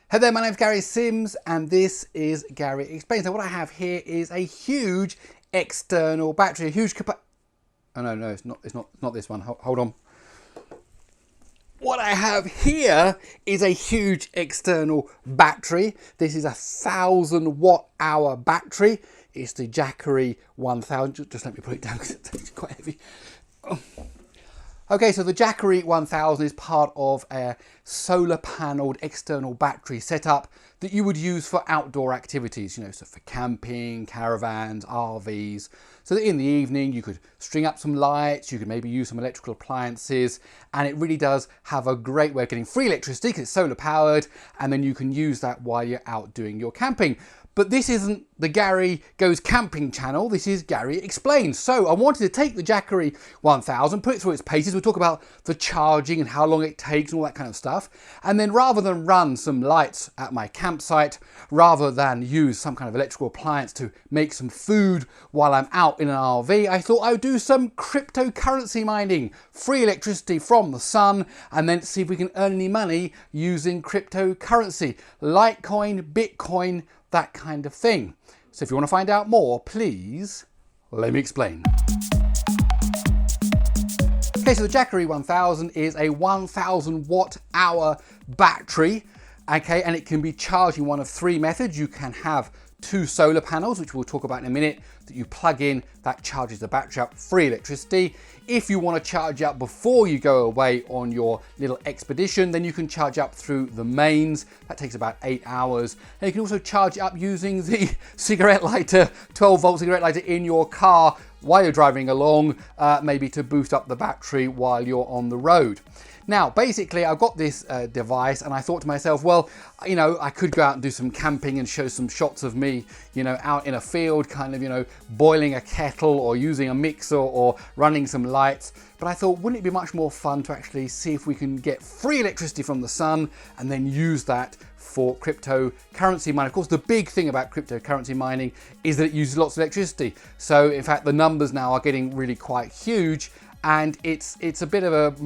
Hey there, my name's Gary Sims and this is Gary Explains. Now what I have here is a huge external battery, a huge oh no, it's not this one. Hold on. What I have here is a huge external battery. This is a 1000 watt-hour battery. It's the Jackery 1000. Just let me put it down because it's quite heavy. Oh. Okay, so the Jackery 1000 is part of a solar panelled external battery setup that you would use for outdoor activities, so for camping, caravans, RVs. So that in the evening you could string up some lights, you could maybe use some electrical appliances, and it really does have a great way of getting free electricity because it's solar powered, and then you can use that while you're out doing your camping. But this isn't the Gary Goes Camping channel, this is Gary Explains. So I wanted to take the Jackery 1000, put it through its paces, we'll talk about the charging and how long it takes and all that kind of stuff. And then rather than run some lights at my campsite, rather than use some kind of electrical appliance to make some food while I'm out in an RV, I thought I would do some cryptocurrency mining, free electricity from the sun, and then see if we can earn any money using cryptocurrency, Litecoin, Bitcoin, that kind of thing. So if you want to find out more, please let me explain. Okay, so the Jackery 1000 is a 1000 watt-hour battery, okay, and it can be charged in one of three methods. You can have two solar panels, which we'll talk about in a minute, that you plug in, that charges the battery up, free electricity. If you want to charge up before you go away on your little expedition, then you can charge up through the mains. That takes about 8 hours. And you can also charge up using the cigarette lighter, 12 volt cigarette lighter in your car while you're driving along, maybe to boost up the battery while you're on the road. Now, basically, I've got this device and I thought to myself, well, I could go out and do some camping and show some shots of me, out in a field, kind of, boiling a kettle or using a mixer or running some lights. But I thought, wouldn't it be much more fun to actually see if we can get free electricity from the sun and then use that for cryptocurrency mining. Of course, the big thing about cryptocurrency mining is that it uses lots of electricity. So in fact, the numbers now are getting really quite huge. And it's a bit of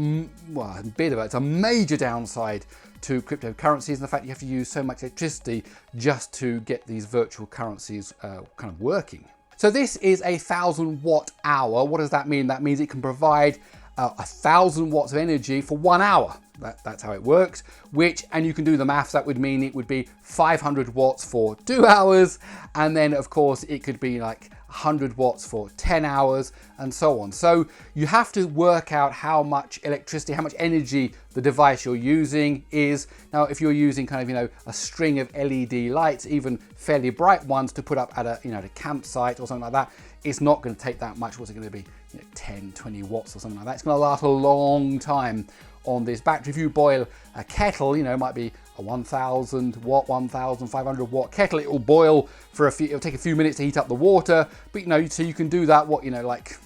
it's a major downside to cryptocurrencies, and the fact you have to use so much electricity just to get these virtual currencies kind of working. So this is a 1000 watt-hour. What does that mean? That means it can provide 1000 watts of energy for 1 hour. That's how it works, and you can do the maths, that would mean it would be 500 watts for 2 hours, and then of course it could be like 100 watts for 10 hours and so on. So you have to work out how much electricity, how much energy the device you're using is. Now, if you're using kind of, a string of LED lights, even fairly bright ones to put up at a campsite or something like that, it's not going to take that much. What's it going to be? 10, 20 watts or something like that. It's going to last a long time on this battery. If you boil a kettle, it might be a 1000 watt, 1500 watt kettle. It will boil for it'll take a few minutes to heat up the water, but so you can do that, like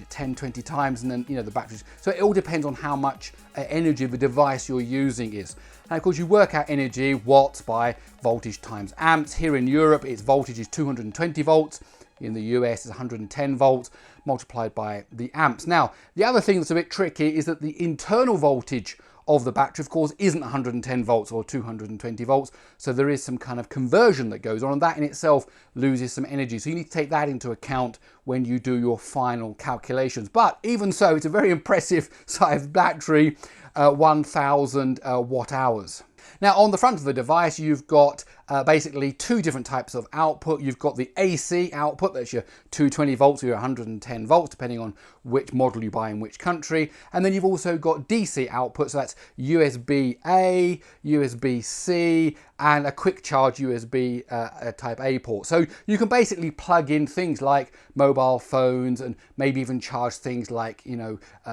10, 20 times, and then, the batteries. So it all depends on how much energy the device you're using is. And of course, you work out energy, watts, by voltage times amps. Here in Europe, its voltage is 220 volts. In the US, is 110 volts multiplied by the amps. Now, the other thing that's a bit tricky is that the internal voltage of the battery, of course, isn't 110 volts or 220 volts. So there is some kind of conversion that goes on, and that in itself loses some energy. So you need to take that into account when you do your final calculations. But even so, it's a very impressive sized battery, 1000 watt hours. Now, on the front of the device, you've got basically two different types of output. You've got the AC output, that's your 220 volts or your 110 volts, depending on which model you buy in which country. And then you've also got DC output, so that's USB-A, USB-C, and a quick charge USB type A port. So you can basically plug in things like mobile phones and maybe even charge things like,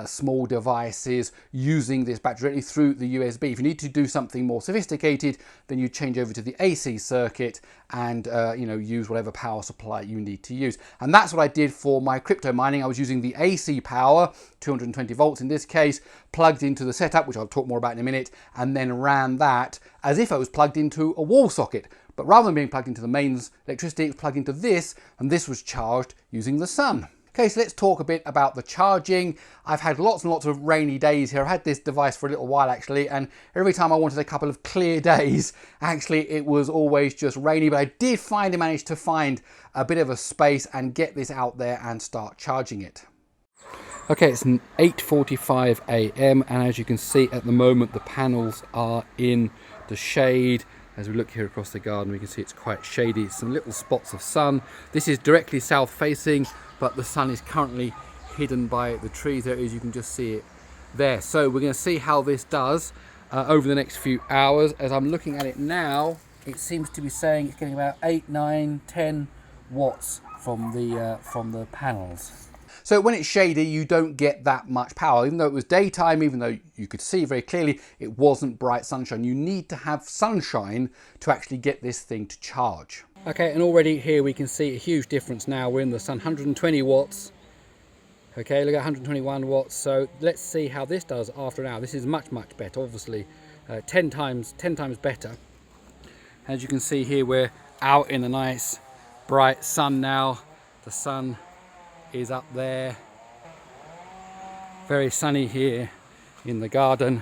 small devices using this battery directly through the USB. If you need to do something more sophisticated, then you change over to the AC circuit and use whatever power supply you need to use. And that's what I did for my crypto mining. I was using the AC power, 220 volts in this case, plugged into the setup, which I'll talk more about in a minute, and then ran that as if I was plugged into a wall socket. But rather than being plugged into the mains electricity, it was plugged into this, and this was charged using the sun. Okay, so let's talk a bit about the charging. I've had lots and lots of rainy days here. I've had this device for a little while actually, and every time I wanted a couple of clear days, actually it was always just rainy, but I did finally manage to find a bit of a space and get this out there and start charging it. Okay, it's 8:45 a.m. and as you can see at the moment the panels are in the shade. As we look here across the garden, we can see it's quite shady. Some little spots of sun. This is directly south facing, but the sun is currently hidden by the trees. There it is, you can just see it there. So we're going to see how this does over the next few hours. As I'm looking at it now, it seems to be saying it's getting about 8, 9, 10 watts from the panels. So when it's shady, you don't get that much power. Even though it was daytime, even though you could see very clearly, it wasn't bright sunshine. You need to have sunshine to actually get this thing to charge. Okay, and already here we can see a huge difference now. We're in the sun, 120 watts. Okay, look at 121 watts. So let's see how this does after an hour. This is much, much better, obviously 10 times better. As you can see here, we're out in the nice bright sun now. The sun is up there. Very sunny here in the garden.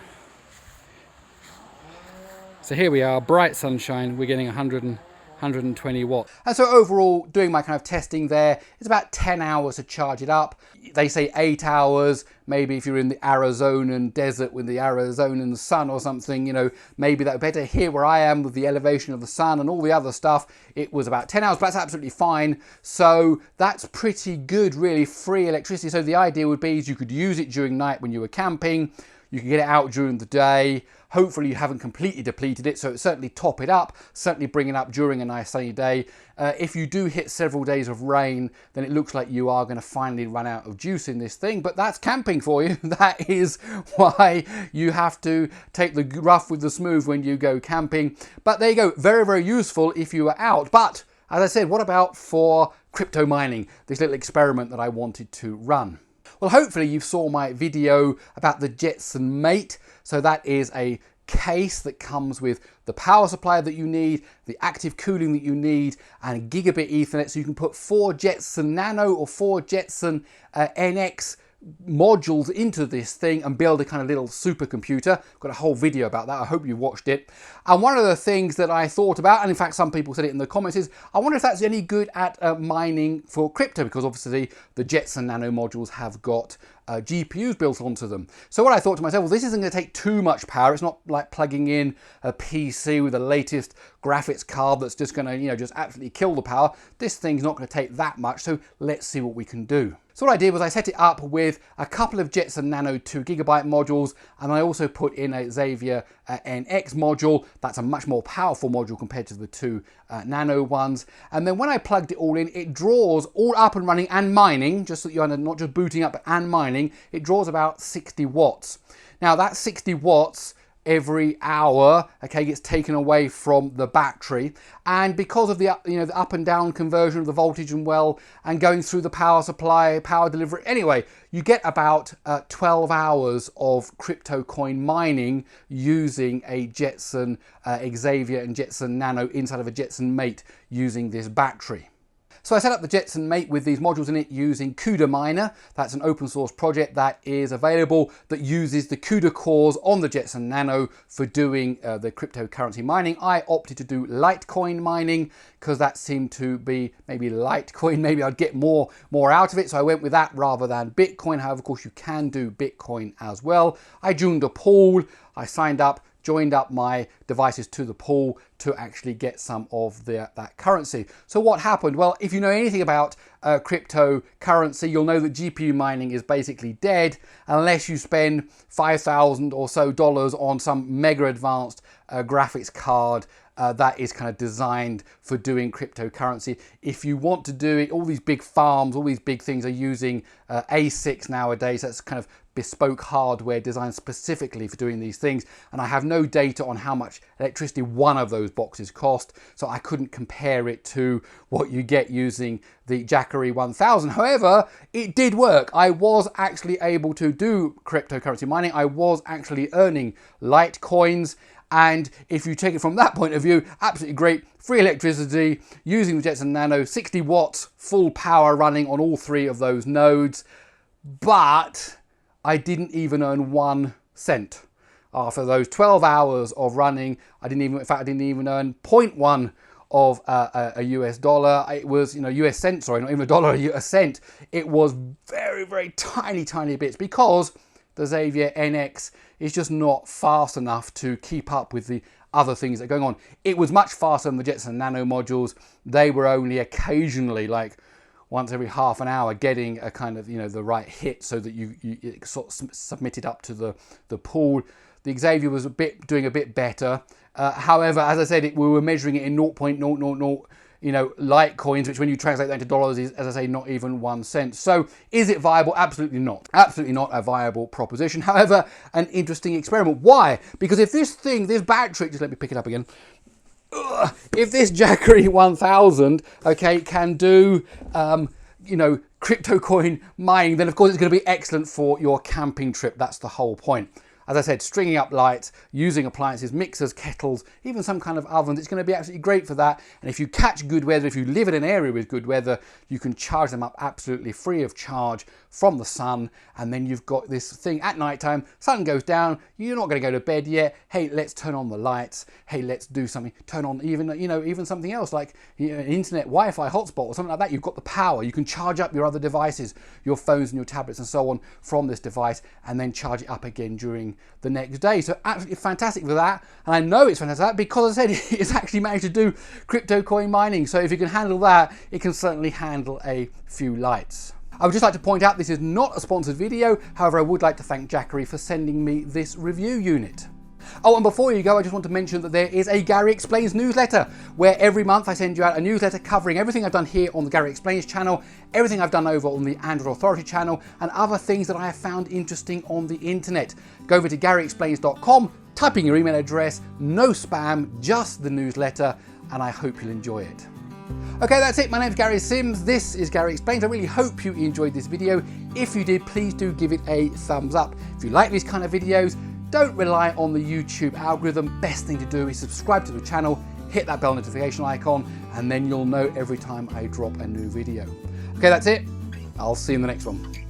So here we are, bright sunshine. We're getting 120 watts. And so overall, doing my kind of testing there, it's about 10 hours to charge it up. They say 8 hours, maybe if you're in the Arizonan desert with the Arizonan sun or something, you know, maybe that better. Here where I am with the elevation of the sun and all the other stuff, it was about 10 hours, but that's absolutely fine. So that's pretty good, really, free electricity. So the idea would be is you could use it during night when you were camping, you can get it out during the day. Hopefully you haven't completely depleted it, so it certainly top it up, certainly bring it up during a nice sunny day. If you do hit several days of rain, then it looks like you are going to finally run out of juice in this thing, but that's camping for you. That is why you have to take the rough with the smooth when you go camping. But there you go, very, very useful if you are out. But as I said, what about for crypto mining, this little experiment that I wanted to run? Well, hopefully you saw my video about the Jetson Mate. So that is a case that comes with the power supply that you need, the active cooling that you need, and gigabit Ethernet. So you can put 4 Jetson Nano or 4 Jetson NX modules into this thing and build a kind of little supercomputer. I've got a whole video about that. I hope you watched it. And one of the things that I thought about, and in fact some people said it in the comments, is I wonder if that's any good at mining for crypto, because obviously the Jetson Nano modules have got GPUs built onto them. So what I thought to myself, well, this isn't going to take too much power. It's not like plugging in a PC with the latest graphics card that's just going to, you know, just absolutely kill the power. This thing's not going to take that much, so let's see what we can do. So what I did was I set it up with a couple of Jetson Nano 2GB modules, and I also put in a Xavier NX module. That's a much more powerful module compared to the 2 Nano ones. And then when I plugged it all in, it draws all up and running and mining, just so you're not just booting up and mining, it draws about 60 watts. Now that 60 watts every hour, okay, gets taken away from the battery, and because of the the up and down conversion of the voltage and going through the power supply, power delivery, anyway, you get about 12 hours of crypto coin mining using a Jetson Xavier and Jetson Nano inside of a Jetson Mate using this battery. So I set up the Jetson Mate with these modules in it using CUDA Miner. That's an open source project that is available that uses the CUDA cores on the Jetson Nano for doing the cryptocurrency mining. I opted to do Litecoin mining because that seemed to be maybe Litecoin, maybe I'd get more out of it. So I went with that rather than Bitcoin. However, of course, you can do Bitcoin as well. I joined a pool, I signed up, joined up my devices to the pool to actually get some of that currency. So what happened? Well, if you know anything about cryptocurrency, you'll know that GPU mining is basically dead unless you spend $5,000 or so on some mega advanced graphics card that is kind of designed for doing cryptocurrency. If you want to do it, all these big farms, all these big things are using ASICs nowadays. That's kind of bespoke hardware designed specifically for doing these things, and I have no data on how much electricity one of those boxes cost, so I couldn't compare it to what you get using the Jackery 1000. However, it did work. I was actually able to do cryptocurrency mining. I was actually earning Litecoins, And if you take it from that point of view, absolutely great. Free electricity, using the Jetson Nano, 60 watts, full power running on all 3 of those nodes. But I didn't even earn 1 cent. After those 12 hours of running, I didn't even earn 0.1 of a US dollar. It was, US cent, sorry, not even a dollar, a cent. It was very, very tiny bits, because the Xavier NX is just not fast enough to keep up with the other things that are going on. It was much faster than the Jetson Nano modules. They were only occasionally, like once every half an hour, getting a kind of, the right hit so that you sort of submitted up to the pool. The Xavier was doing a bit better. However, as I said, we were measuring it in 0.000, Litecoins, which when you translate that into dollars is, as I say, not even 1 cent. So is it viable? Absolutely not. Absolutely not a viable proposition. However, an interesting experiment. Why? Because if this battery, just let me pick it up again. If this Jackery 1000, okay, can do, crypto coin mining, then of course it's going to be excellent for your camping trip. That's the whole point. As I said, stringing up lights, using appliances, mixers, kettles, even some kind of ovens, it's going to be absolutely great for that. And if you catch good weather, if you live in an area with good weather, you can charge them up absolutely free of charge from the sun. And then you've got this thing at night time, sun goes down, you're not going to go to bed yet. Hey, let's turn on the lights. Hey, let's do something. Turn on even something else like an internet Wi-Fi hotspot or something like that. You've got the power. You can charge up your other devices, your phones and your tablets and so on from this device, and then charge it up again during the next day. So absolutely fantastic for that. And I know it's fantastic for that because, as I said, it's actually managed to do crypto coin mining. So if you can handle that, it can certainly handle a few lights. I would just like to point out this is not a sponsored video. However, I would like to thank Jackery for sending me this review unit. Oh, and before you go, I just want to mention that there is a Gary Explains newsletter, where every month I send you out a newsletter covering everything I've done here on the Gary Explains channel, everything I've done over on the Android Authority channel, and other things that I have found interesting on the internet. Go over to GaryExplains.com, type in your email address, no spam, just the newsletter, and I hope you'll enjoy it. Okay, that's it. My name's Gary Sims. This is Gary Explains. I really hope you enjoyed this video. If you did, please do give it a thumbs up. If you like these kind of videos, don't rely on the YouTube algorithm. Best thing to do is subscribe to the channel, hit that bell notification icon, and then you'll know every time I drop a new video. Okay, that's it. I'll see you in the next one.